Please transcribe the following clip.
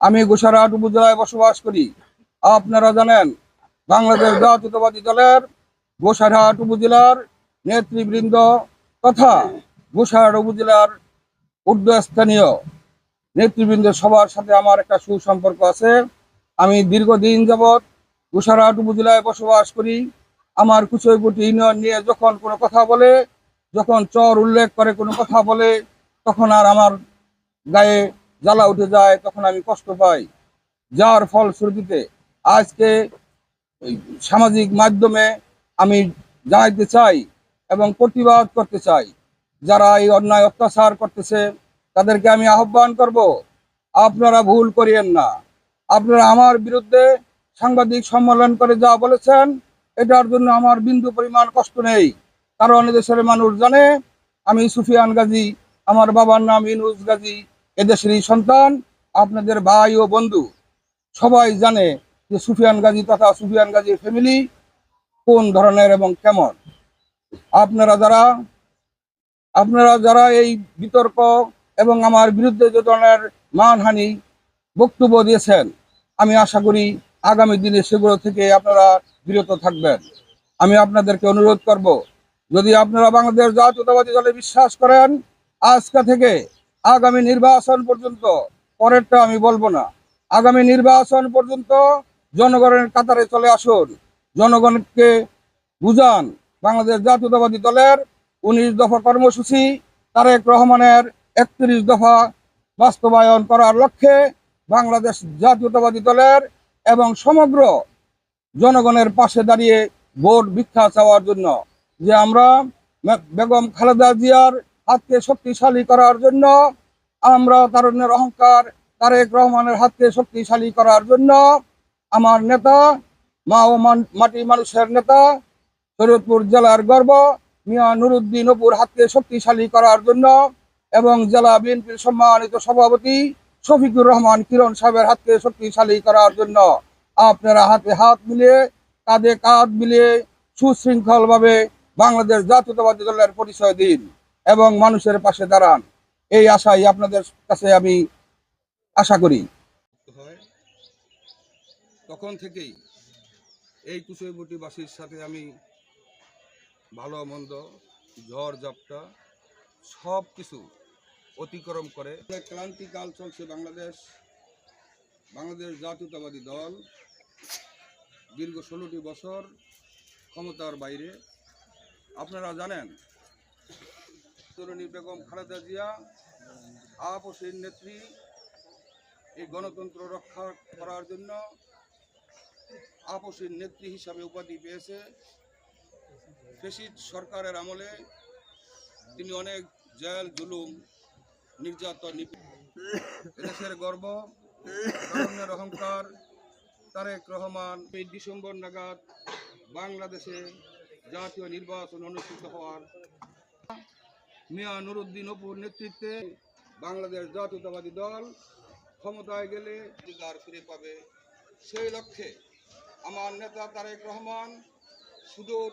আমি গোসাইরহাট উপজেলায় বসবাস করি। আপনারা জানেন, বাংলাদেশ জাতীয়তাবাদী দলের গোসাইরহাট উপজেলার নেতৃবৃন্দ তথা গোসাইরহাট উপজেলার ঊর্ধ্বস্থানীয় নেতৃবৃন্দের সবার সাথে আমার একটা সুসম্পর্ক আছে। আমি দীর্ঘদিন যাবৎ গোসাইরহাট উপজেলায় বসবাস করি। আমার কুচইগুটি ইউনিয়ন নিয়ে যখন কোনো কথা বলে, যখন চর উল্লেখ করে কোনো কথা বলে, তখন আর আমার গায়ে জ্বালা উঠে যায়, তখন আমি কষ্ট পাই। যার ফলশ্রুতিতে আজকে এই সামাজিক মাধ্যমে আমি জানাইতে চাই এবং প্রতিবাদ করতে চাই, যারা এই অন্যায় অত্যাচার করতেছে তাদেরকে আমি আহ্বান করব, আপনারা ভুল করিয়েন না। আপনারা আমার বিরুদ্ধে সাংবাদিক সম্মেলন করে যা বলেছেন, এটার জন্য আমার বিন্দু পরিমাণ কষ্ট নেই। কারণ এদেশের মানুষ জানে আমি সুফিয়ান গাজী, আমার বাবার নাম ইউনুস গাজী, এদেশেরই সন্তান, আপনাদের ভাই ও বন্ধু। সবাই জানে যে সুফিয়ান গাজী তথা সুফিয়ান গাজীর ফ্যামিলি কোন ধরনের এবং কেমন। আপনারা যারা আপনারা যারা এই বিতর্ক এবং আমার বিরুদ্ধে যে ধরনের মানহানি বক্তব্য দিয়েছেন, আমি আশা করি আগামী দিনে সেগুলো থেকে আপনারা বিরত থাকবেন। আমি আপনাদেরকে অনুরোধ করব, যদি আপনারা বাংলাদেশ জাতীয়তাবাদী দলে বিশ্বাস করেন, আজকে থেকে আগামী নির্বাচন পর্যন্ত, পরেরটা আমি বলবো না, আগামী নির্বাচন পর্যন্ত জনগণের কাতারে চলে আসুন। জনগণকে বুঝান বাংলাদেশ জাতীয়তাবাদী দলের 19 দফা কর্মসূচি, তারেক রহমানের 31 দফা বাস্তবায়ন করার লক্ষ্যে বাংলাদেশ জাতীয়তাবাদী দলের এবং সমগ্র জনগণের পাশে দাঁড়িয়ে ভোট ভিক্ষা চাওয়ার জন্য, যে আমরা বেগম খালেদা জিয়ার হাতকে শক্তিশালী করার জন্য, আমরা তারুণ্যের অহংকার তারেক রহমানের হাতকে শক্তিশালী করার জন্য, আমার নেতা, মা ও মাটি মানুষের নেতা, শরীয়তপুর জেলার গর্ব মিয়া নুরুদ্দিন অপুর হাতকে শক্তিশালী করার জন্য এবং জেলা বিএনপির সম্মানিত সভাপতি শফিকুর রহমান কিরণ সাহেবের হাতকে শক্তিশালী করার জন্য আপনারা হাতে হাত মিলিয়ে, কাঁধে কাঁধ মিলিয়ে সুশৃঙ্খলভাবে বাংলাদেশ জাতীয়তাবাদী দলের পরিচয় দিন এবং মানুষের পাশে দাঁড়ান। এই আশাই আপনাদের কাছে আমি আশা করি। তখন থেকেই এই কুচইবটিবাসীর সাথে আমি ভালো মন্দ, ঝড় ঝাপটা সব কিছু অতিক্রম করে ক্রান্তিকাল চলছে। বাংলাদেশ জাতীয়তাবাদী দল দীর্ঘ 16টি বছর ক্ষমতার বাইরে। আপনারা জানেন, তরুণী বেগম খালেদা জিয়া আপসীর নেত্রী, এই গণতন্ত্র রক্ষা করার জন্য আপসীর নেত্রী হিসাবে উপাধি পেয়েছে। ফ্যাসিস্ট সরকারের আমলে তিনি অনেক জেল জুলুম নির্যাতন, দেশের গর্ব, তারুণ্যের অহংকার তারেক রহমান এই ডিসেম্বর নাগাদ বাংলাদেশে জাতীয় নির্বাচন অনুষ্ঠিত হওয়ার, মিয়া নুরুদ্দিন অপুর নেতৃত্বে বাংলাদেশ জাতীয়তাবাদী দল ক্ষমতায় গেলে অধিকার ফিরে পাবে, সেই লক্ষ্যে আমার নেতা তারেক রহমান সুদূর